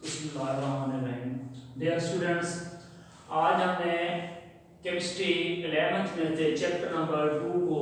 Dear students, आज हमने chemistry 11th में से चैप्टर नंबर 2 को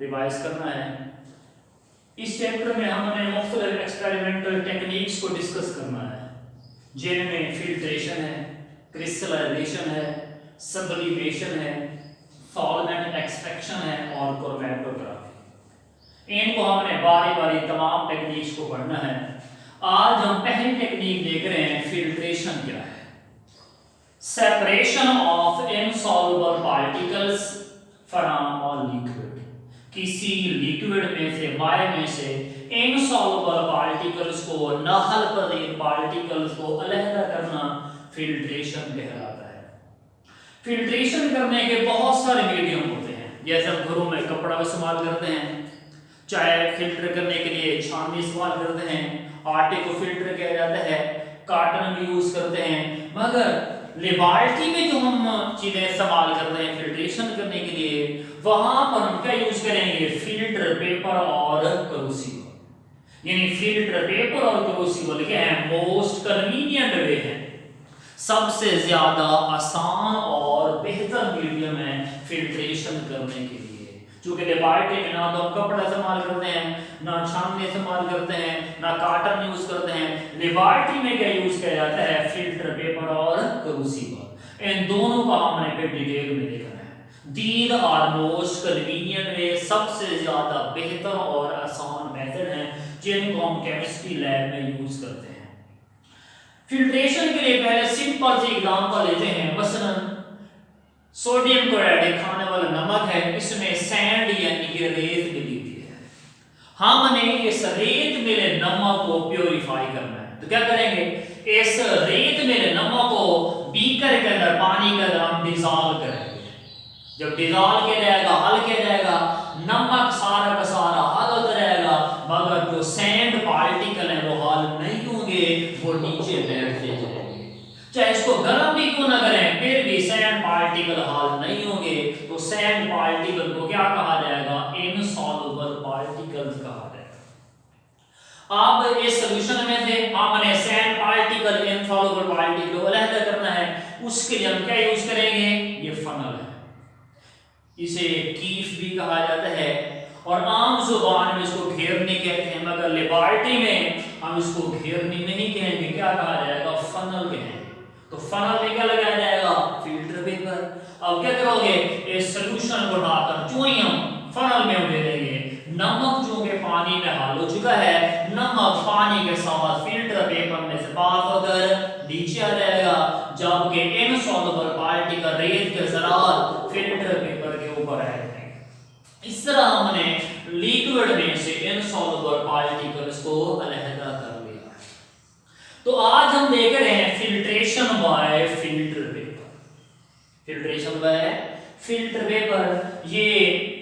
रिवाइज करना है। इस चैप्टर में हमने मुख्तलिफ एक्सपेरिमेंटल टेक्निक्स को डिस्कस करना है, जिनमें फिल्ट्रेशन है, क्रिस्टलाइजेशन है, सब्लिमेशन है, सॉल्वेंट एक्सट्रैक्शन है और क्रोमैटोग्राफी। इनको हमने बारी बारी तमाम टेक्निक्स को पढ़ना है। आज हम पहली टेक्निक देख रहे हैं, फिल्ट्रेशन क्या है। Separation of insoluble particles from a liquid, किसी लिक्विड में से वाय में से इनसॉल्युबल पार्टिकल्स को, नाहल पजीर पार्टिकल्स को अलग करना फिल्ट्रेशन कहलाता है। फिल्ट्रेशन करने के बहुत सारे मीडियम होते हैं, जैसे हम घरों में कपड़ा इस्तेमाल करते हैं, चाय फिल्टर करने के लिए छाननी इस्तेमाल करते हैं, आटे को फिल्टर किया जाता है, कॉटन भी यूज करते हैं। मगर लेबोरेटरी में जो हम चीजें इस्तेमाल करते हैं फिल्ट्रेशन करने के लिए, वहां पर हम क्या यूज करेंगे, फिल्टर पेपर और क्रूसिबल। यानी फिल्टर पेपर और क्रूसिबल क्या है, मोस्ट कन्वीनियंट वे है, सबसे ज्यादा आसान और बेहतर मीडियम है फिल्ट्रेशन करने के लिए। क्योंकि लेबोरेटरी में ना तो हम कपड़ा इस्तेमाल करते हैं, ना छाननी इस्तेमाल करते हैं, ना कॉटन यूज करते हैं। लेबोरेटरी में क्या यूज किया जाता है, फिल्टर पेपर और क्रूसिबल। इन दोनों का हमने फिर डिटेल में देखना है। These are most convenient way, सबसे ज्यादा बेहतर और आसान मेथड हैं जिनको हम केमिस्ट्री लैब में यूज करते हैं। फिल्ट्रेशन के लिए पहले सिंपल सी एग्जांपल लेते हैं। मसलन सोडियम क्लोराइड खाने वाला नमक है, इसमें सैंड यानी कि रेत मिली हुई है। हमने इस रेत मिले नमक को प्योरीफाई करना है, तो क्या करेंगे, इस रेत मिले नमक को बीकर के अंदर, पानी के अंदर हम डिसॉल्व करेंगे। जब डिसॉल्व किया जाएगा, हल किया जाएगा, नमक सारा का सारा हल होता रहेगा, मगर जो सैंड पार्टिकल है वो हल नहीं होंगे, वो नीचे बैठते जाएंगे। चाहे इसको गर्म भी क्यों ना करें, फिर भी सैंड पार्टिकल हल नहीं होंगे। तो सैंड पार्टिकल को क्या कहा जाएगा, इनसॉल्युबल पार्टिकल्स कहा जाएगा। अब इस सॉल्यूशन में से हमने सैंड पार्टिकल, इनसॉल्युबल पार्टिकल को अलग करना है। उसके लिए हम क्या यूज करेंगे, ये फनल है, इसे कीफ भी कहा जाता है और आम जुबान में इसको घेरनी कहते हैं, मगर लेबोरेटरी में हम इसको घेरनी नहीं कहेंगे, क्या कहा जाएगा, फनल कहेंगे। तो फनल में क्या लगाया जाएगा, फिल्टर पेपर। अब क्या करोगे, इस सॉल्यूशन को डालकर जो ही हम फनल में दे देंगे, नमक जो के पानी में हल हो चुका है, नमक पानी के साथ फिल्टर पेपर में से पास होकर नीचे आ जाएगा, जबकि इनसॉल्युबल पार्टिकल रेत के जरात फिल्टर पेपर के ऊपर आ जाएंगे। इस तरह हमने लिक्विड में से इनसॉल्युबल पार्टिकल्स को अलग कर लिया। तो आज हम देख रहे हैं filtration by filter paper. Filtration by filter paper, ये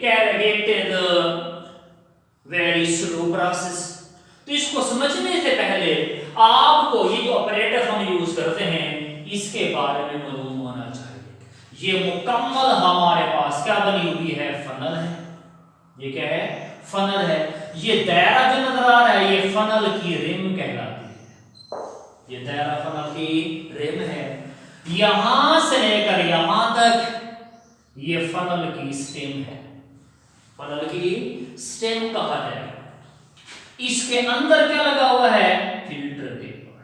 कैरेटेड वेरी स्लो प्रोसेस। तो इसको समझने से पहले आपको ये जो ऑपरेटर हम यूज करते हैं इसके बारे में मालूम होना चाहिए। ये मुकम्मल हमारे पास क्या बनी हुई है, फनल है। ये क्या है, फनल है। ये दायरा जो नजर आ रहा है, ये फनल की रिम कहलाती है। ये दायरा फनल की रिम है। यहां से लेकर यहां तक ये फनल की स्टेम है, फनल की स्टेम कहा जाएगा। इसके अंदर क्या लगा हुआ है, फिल्टर पेपर।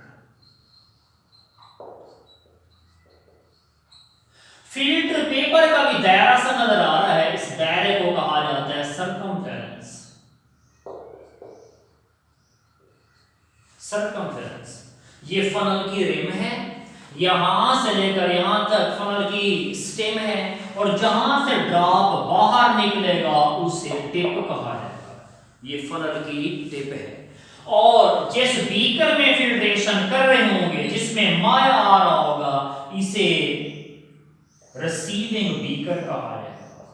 फिल्टर पेपर का भी दायरा सा नजर आ रहा है, इस दायरे को कहा जाता है सर्कमफेरेंस। सर्कमफेरेंस, ये फनल की रिम है, यहां से लेकर यहां तक फनल की स्टेम है, और जहां से ड्रॉप बाहर निकलेगा उसे टिप कहा जाएगा। ये फनल की टिप है। और जिस बीकर में फिल्ट्रेशन कर रहे होंगे, जिसमें माया आ रहा होगा, इसे रिसीविंग बीकर कहा जाएगा।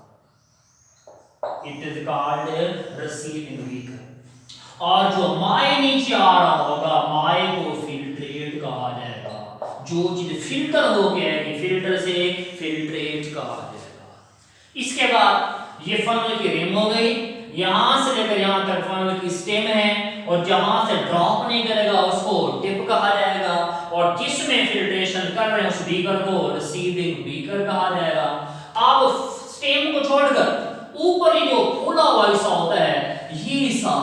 It is called receiving beaker. और जो माय नीचे आ रहा होगा, माय को फिल्ट्रेट कहा जाएगा। जो चीज फिल्टर हो गया है, फिल्टर से फिल्ट्रेट कहा जाएगा। इसके बाद ये फनल की रिम हो गई, यहां से लेकर यहां तक फनल की स्टेम है, और जहां से ड्रॉप नहीं करेगा उसको टिप कहा जाएगा, और जिसमें फिल्ट्रेशन कर रहे हैं उस बीकर को रिसीविंग बीकर कहा जाएगा। अब स्टेम को छोड़कर ऊपर ही जो फूला हुआ हिस्सा होता है, ये हिस्सा,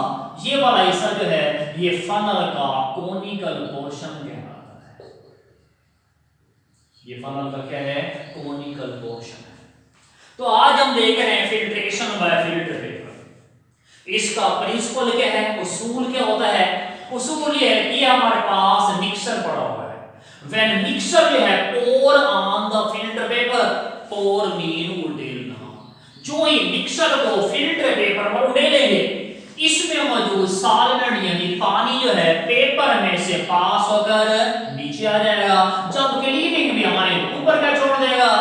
ये वाला हिस्सा जो है ये फनल का कोनिकल पोर्शन कहलाता है। ये फनल का क्या है? कोनिकल पोर्शन है। तो आज हम देख रहे हैं फिल्ट्रेशन बाय फिल्टर पेपर। इसका प्रिंसिपल क्या है, उसूल क्या होता है? उसूल ये है कि हमारे पास मिक्सर पड़ा हुआ है। व्हेन मिक्सर जो है pour on the filter paper, pour mean उड़ेलना। जो ही मिक्सर को फिल्टर पेपर पर उड़ेलेंगे, इसमें मौजूद सॉल्वेंट यानी पानी जो है पेपर में से पास होकर नीचे आ जाएगा, जबकि लीविंग भी हमारे ऊपर क्या छोड़ देगा?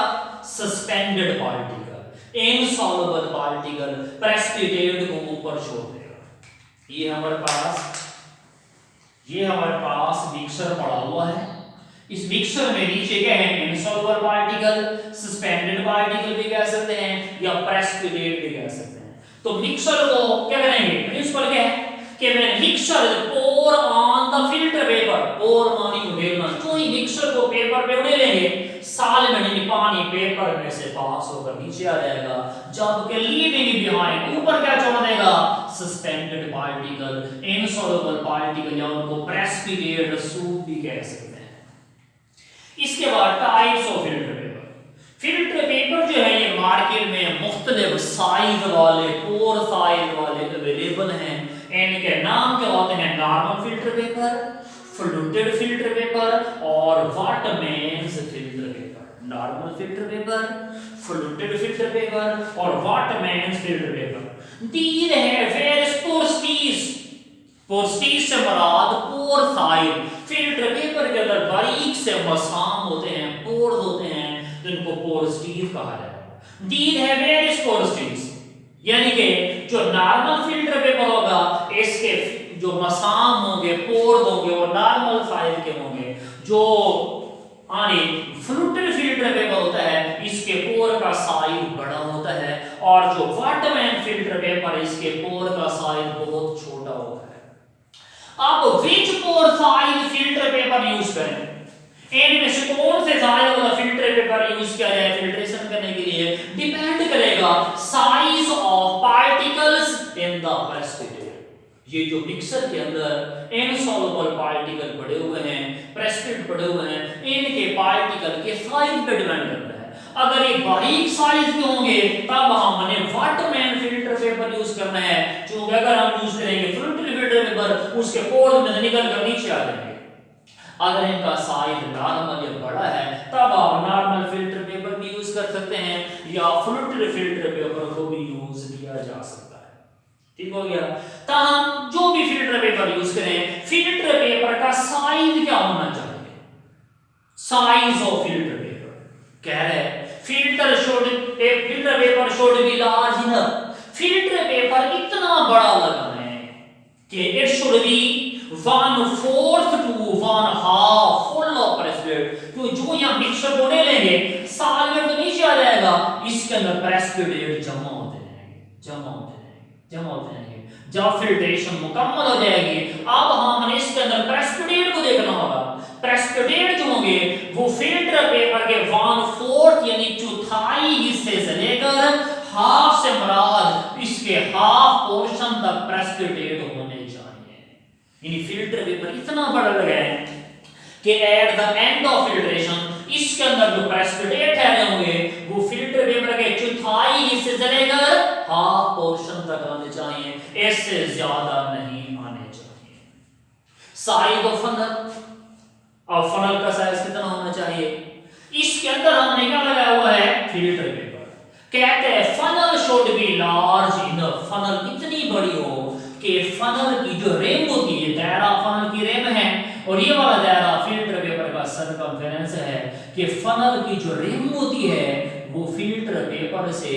Suspended particle, insoluble particle, precipitate को ऊपर छोड़ देगा। ये हमारे पास मिक्सर पड़ा हुआ है। इस मिक्सर में नीचे क्या है? इनसॉल्युबल पार्टिकल, सस्पेंडेड पार्टिकल भी कह सकते हैं या प्रेसिपिटेट भी कह सकते हैं। तो मिक्सर को क्या करेंगे? प्रिंसिपल क्या है कि मैं mixer pour on the filter paper, pour मानी उड़ेलना। जो ही मिक्सर को पेपर पे उड़ेलेंगे, सॉल्वेंट यानी पानी पेपर में से पास होकर नीचे आ जाएगा, जबकि लीविंग बिहाइंड ऊपर क्या छोड़ देगा? सस्पेंडेड पार्टिकल, इनसॉल्युबल पार्टिकल, या उनको प्रेसिपिटेट सूप भी कह सकते हैं। इसके बाद types of filter paper. Filter paper जो है ये मार्केट में मुख्तलिफ साइज वाले, पोर साइज वाले अवेलेबल हैं। इनके नाम क्या होते हैं? Normal filter paper, fluted filter paper और Whatman's filter paper. Normal filter paper, fluted filter paper और वाटरमैन्स फिल्टर पेपर। दीज है वेरियस पोर्सिटीज। पोर्सिटीज से मुराद पोर साइज। फिल्टर पेपर के अंदर बारीक से मसाम होते हैं, पोर्स होते हैं, जिनको पोर्सिटीज कहा जाएगा। दीज है वेरियस पोर्सिटीज, यानी कि जो नॉर्मल फिल्टर पेपर होगा, इसके जो मसाम होंगे, पोर्स होंगे, वो नॉर्मल साइज के होंगे। जो फ्लूटेड फिल्टर पेपर होता है, इसके पोर का साइज बड़ा होता है, और जो वाटरमैन फिल्टर पेपर, इसके पोर का साइज बहुत छोटा होता है। अब which pore size filter paper use करें? इनमें से कौन से साइज वाला फिल्टर पेपर यूज किया जाए फिल्ट्रेशन करने के लिए? डिपेंड करेगा size of particles in the precipitate. ये जो मिक्सर के अंदर इनसॉल्युबल पार्टिकल पड़े हुए हैं, प्रेसिपिटेट पड़े हुए हैं, इनके पार्टिकल के साइज पे डिपेंड करता है। अगर ये बारीक साइज के होंगे तब हमने वाटरमैन फिल्टर पेपर यूज करना है, क्योंकि अगर हम यूज करेंगे फ्लूटेड फिल्टर पेपर, उसके पोर्स में से निकल कर नीचे आ जाएंगे। अगर इनका साइज नॉर्मल या बड़ा है तब आप नॉर्मल फिल्टर पेपर भी यूज कर सकते हैं या फ्लूटेड फिल्टर पेपर को भी यूज किया जा सकता है। ठीक हो गया? तो हम जो भी फिल्टर पेपर यूज करें, फिल्टर पेपर का साइज क्या होना चाहिए? साइज ऑफ फिल्टर पेपर कह रहे हैं filter paper should be large enough. Filter paper इतना बड़ा लगाना है कि it should be 1/4 to 1/2 full of precipitate. तो जो यहां मिक्सर को लेंगे, सॉल्वेंट तो नीचे आ जाएगा, इसके अंदर प्रेसिपिटेट जमा होते रहेंगे। जब फिल्ट्रेशन मुकम्मल हो जाएगी, अब हमने इसके अंदर प्रेसिपिटेट को देखना होगा। प्रेसिपिटेट जो होंगे वो फिल्टर पेपर के 1/4 यानी चौथाई हिस्से से लेकर हाफ से मुराद इसके हाफ पोर्शन तक प्रेसिपिटेट होने चाहिए। यानी फिल्टर पेपर इतना बड़ा लगाए कि at the end of filtration इसके अंदर जो प्रेसिपिटेट ठहरे होंगे वो फिल्टर पेपर के चौथाई हिस्से से लेकर हाफ पोर्शन तक आने चाहिए, इससे ज्यादा नहीं आने चाहिए। साइज ऑफ फनल, और फनल का साइज कितना होना चाहिए? इसके अंदर हमने क्या लगाया हुआ है? Filter paper. कहते हैं funnel should be large enough. Funnel इतनी बड़ी हो कि फनल की जो रिम होती है, दायरा फनल की रिम है, और ये वाला दायरा फिल्टर पेपर का सरकमफेरेंस है, कि फनल की जो रिम होती है वो फिल्टर पेपर से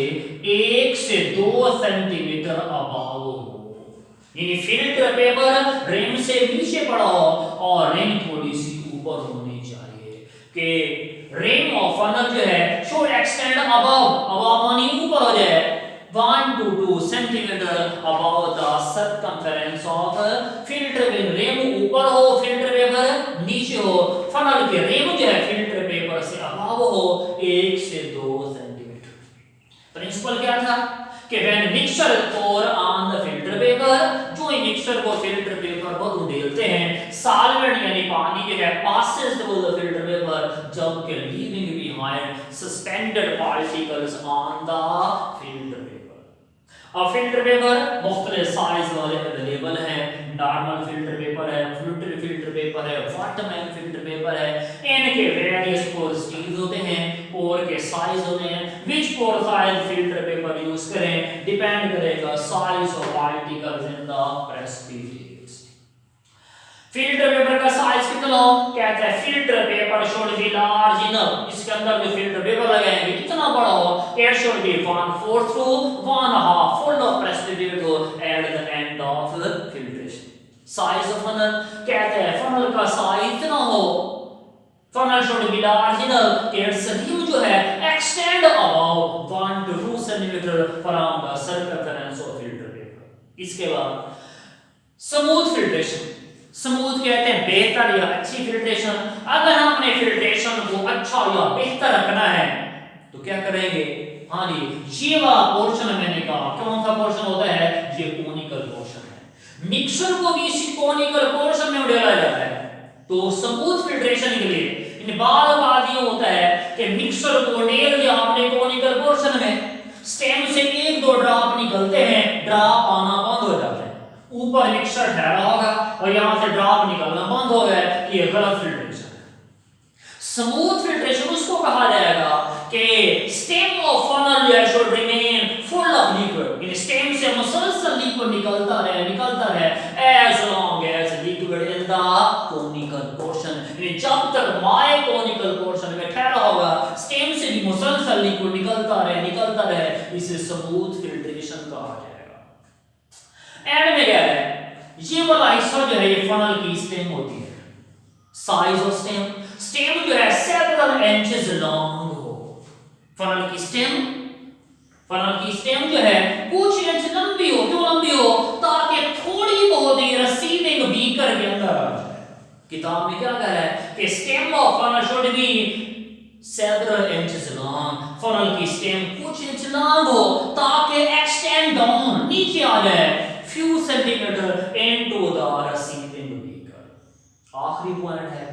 1 से 2 सेंटीमीटर अबाव हो। यानी फिल्टर पेपर रिम से नीचे पड़ा हो और रिम थोड़ी सी ऊपर होनी चाहिए, कि रिम ऑफ फनल जो है शुड एक्सटेंड अबव, अबव मानी ऊपर हो जाए, 1 to 2 centimeter above the circumference of filter bin। Rim ऊपर हो फिल्टर पेपर नीचे हो, फनल के रिम जो है फिल्टर पेपर से अबव हो 1 से 2 सेंटीमीटर। प्रिंसिपल क्या था कि when mixture pour on the filter paper, जो मिक्सचर को फिल्टर पेपर पर उड़ेलते हैं, सॉल्वेंट यानी पानी जो है passes through the filter paper, जबकि leaving behind suspended particles on the filter paper। अब फिल्टर पेपर मुख्तलिफ साइज वाले अवेलेबल हैं, नॉर्मल फिल्टर पेपर है, फ्लूटेड फिल्टर पेपर है, वाटरमैन फिल्टर पेपर है, इनके वेरियस पोरोसिटीज होते हैं, पोर के साइज होते हैं। Which pore size filter paper use करें डिपेंड करेगा size of particles in the precipitates. Filter paper का साइज कितना हो, कहते हैं filter paper should be large enough, इसके अंदर जो फिल्टर पेपर लगाएंगे कितना बड़ा हो, it should be 1/4 to 1/2 full of precipitate हो at the end of filtration। Size of funnel कहते हैं फनल का साइज कितना हो, funnel should be large enough it's rim जो है extend above 1 to 2 centimeter from the circumference of filter paper। इसके बाद स्मूथ फिल्ट्रेशन, स्मूथ कहते हैं बेहतर या अच्छी फिल्ट्रेशन। अगर हमने फिल्ट्रेशन को अच्छा या बेहतर रखना है तो क्या करेंगे, हाँ जी, ये वाला पोर्शन मैंने कहा कौन सा पोर्शन होता है, ये कोनिकल पोर्शन है। मिक्सर को भी इसी कोनिकल पोर्शन में उड़ेला जाता है। तो स्मूथ फिल्ट्रेशन के लिए इन बार ये होता है कि मिक्सर को उड़ेल दिया आपने कोनिकल पोर्शन में, स्टेम से 1-2 ड्रॉप निकलते हैं, ड्रॉप आना बंद हो जाता है, ऊपर मिक्सर ठहरा होगा और यहां से ड्रॉप निकलना बंद हो गया, ये गलत फिल्ट्रेशन है। स्मूथ फिल्ट्रेशन उसको कहा जाएगा कि स्टेम ऑफ फनल जो है should remain full of liquid, इन स्टेम से मुसलसल लिक्विड निकलता रहे as long as liquid in the conical portion, जब तक माय कोनिकल पोर्शन में ठहरा होगा स्टेम से भी मुसलसल लिक्विड निकलता रहे, इसे स्मूथ फिल्ट्रेशन कहा जाएगा। एंड में क्या है, ये वाला हिस्सा जो है ये फनल की स्टेम होती है। साइज ऑफ स्टेम, स्टेम जो है सेवरल इंचेस लॉन्ग हो, फनल की स्टेम जो है कुछ इंच लंबी हो, क्यों लंबी हो, ताकि थोड़ी बहुत ही रिसीविंग बीकर के अंदर आ जाए। किताब में क्या कह रहा है कि stem of funnel should be several inches long, funnel की स्टेम कुछ इंच लॉन्ग हो ताकि एक्सटेंड डाउन नीचे आ जाए few centimeter into the receiving beaker। आखिरी पॉइंट है,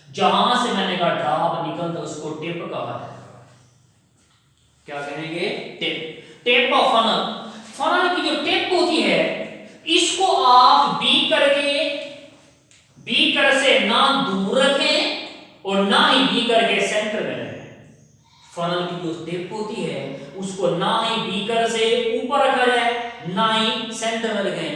जहां से मैंने कहा ड्रॉप निकलता उसको टिप कहा जाएगा। क्या कहेंगे, टिप ऑफ फनल। फनल की जो टिप होती है इसको आप बीकर से ना दूर रखें और ना ही बीकर के सेंटर में रखें। फनल की जो टिप होती है उसको ना ही बीकर से ऊपर रखा जाए ना ही सेंटर में रखें,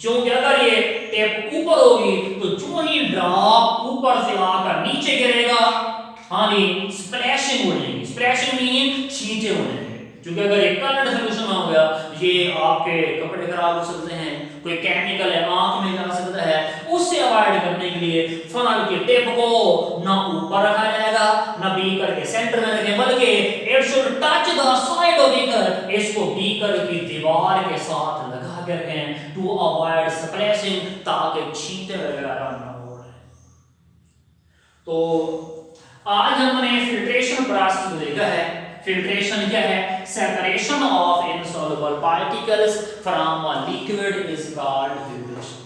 क्योंकि अगर ये टिप ऊपर होगी तो जो ही ड्रॉप ऊपर से आकर नीचे गिरेगा, हाँ जी, स्प्लैशिंग हो जाएगी। स्प्लैशिंग मीन छींटे हो जाएंगे, क्योंकि अगर एक कलर्ड सॉल्यूशन हो गया ये आपके कपड़े खराब हो सकते हैं, कोई केमिकल है आंख में जा सकता है, उससे अवॉइड करने के लिए फनल की टिप को ना ऊपर रखा जाएगा ना बीकर के सेंटर में रखें, बल्कि it should touch the side of beaker, इसको बीकर की दीवार के साथ लगा कर रखें टू अवॉइड स्प्लैशिंग, ताकि छींटे वगैरह ना हो। तो आज हमने फिल्ट्रेशन प्रोसेस देखा है। फिल्ट्रेशन क्या है, separation of insoluble particles from a liquid is called filtration.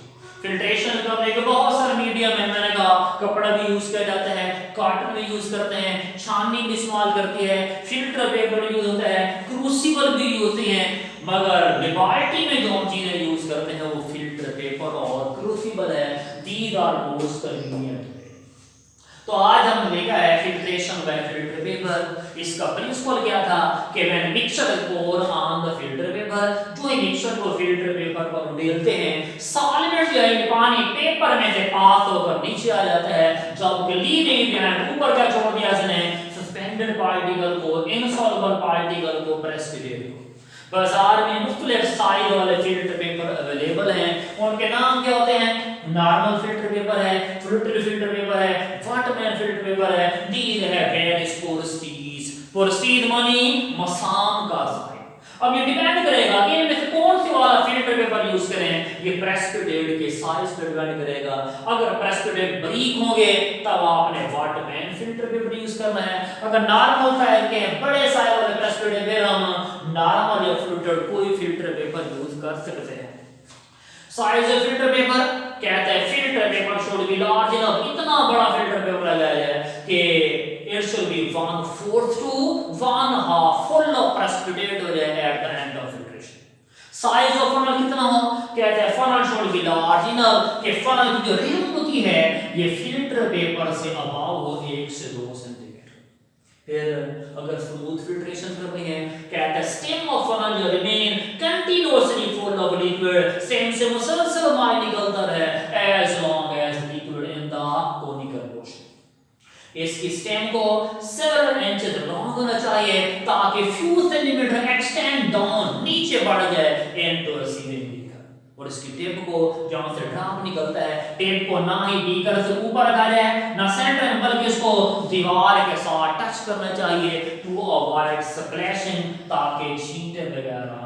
Filtration करने के बहुत सारे मीडियम है, मैंने कहा कपड़ा भी यूज किया जाता है, कॉटन भी यूज करते हैं, छाननी भी इस्तेमाल करती है, फिल्टर पेपर यूज होता है, क्रूसिबल भी यूज होती है, मगर लेबोरेटरी में जो हम चीजें यूज करते हैं वो फिल्टर पेपर और क्रूसिबल है। These are most convenient. तो आज हम देखा है फिल्ट्रेशन बाय फिल्टर पेपर। इसका प्रिंसिपल क्या था कि when mixture pour on the filter paper, जो ही मिक्सचर को फिल्टर पेपर पर उड़ेलते हैं सॉल्वेंट जो है पानी पेपर में से पास होकर नीचे आ जाता है, जबकि लीविंग बिहाइंड ऊपर क्या छोड़ दिया इसने, सस्पेंडेड पार्टिकल को, इनसॉल्युबल पार्टिकल को, प्रेसिपिटेट को। बाजार में मुख्तलिफ साइज वाले फिल्टर पेपर अवेलेबल हैं, उनके नाम क्या होते हैं, नॉर्मल फिल्टर पेपर है, फ्लूटेड फिल्टर पेपर है, वाटरमैन फिल्टर पेपर है, दीज है वेरियस पोरोसिटीज। पोरोसिटीज मानी मसाम का साइज। अब ये डिपेंड करेगा कि इनमें से कौन सी वाला फिल्टर पेपर यूज करें, ये प्रेसिपिटेट के साइज पर डिपेंड करेगा। अगर प्रेसिपिटेट बारीक होंगे तब आपने Whatman filter paper use करना है। अगर नॉर्मल टाइप के बड़े साइज वाले प्रेसिपिटेट में हम नॉर्मल या फ्लूटेड कोई फिल्टर पेपर यूज कर सकते हैं। साइज ऑफ फिल्टर पेपर कहता है filter paper should be large enough, इतना बड़ा फिल्टर पेपर लगाया जाए कि it should be 1/4 to 1/2 full of precipitate हो जाए at the end of filtration। Size of funnel कितना हो, कहते हैं funnel should be large enough कि फनल की जो रिम होती है ये फिल्टर पेपर से अबाव हो 1 से 2 सेंटीमीटर। फिर अगर स्मूथ फिल्ट्रेशन करनी है, कहते हैं स्टेम ऑफ फनल जो remain continuously full of liquid, same से मुसलसल पानी निकलता रहे as long as liquid in the conical portion. इसकी स्टेम को 7 इंचेस लॉन्ग होना चाहिए ताकि फ्यू सेंटीमीटर एक्सटेंड डाउन नीचे बढ़ जाए इनटू रिसीविंग बीकर। और इसकी टिप को जहां से ड्रॉप निकलता है, टिप को ना ही बीकर से ऊपर रखा जाए ना सेंटर में, बल्कि इसको दीवार के साथ टच करना चाहिए टू अवॉइड स्प्लैशिंग, ताकि छींटे वगैरह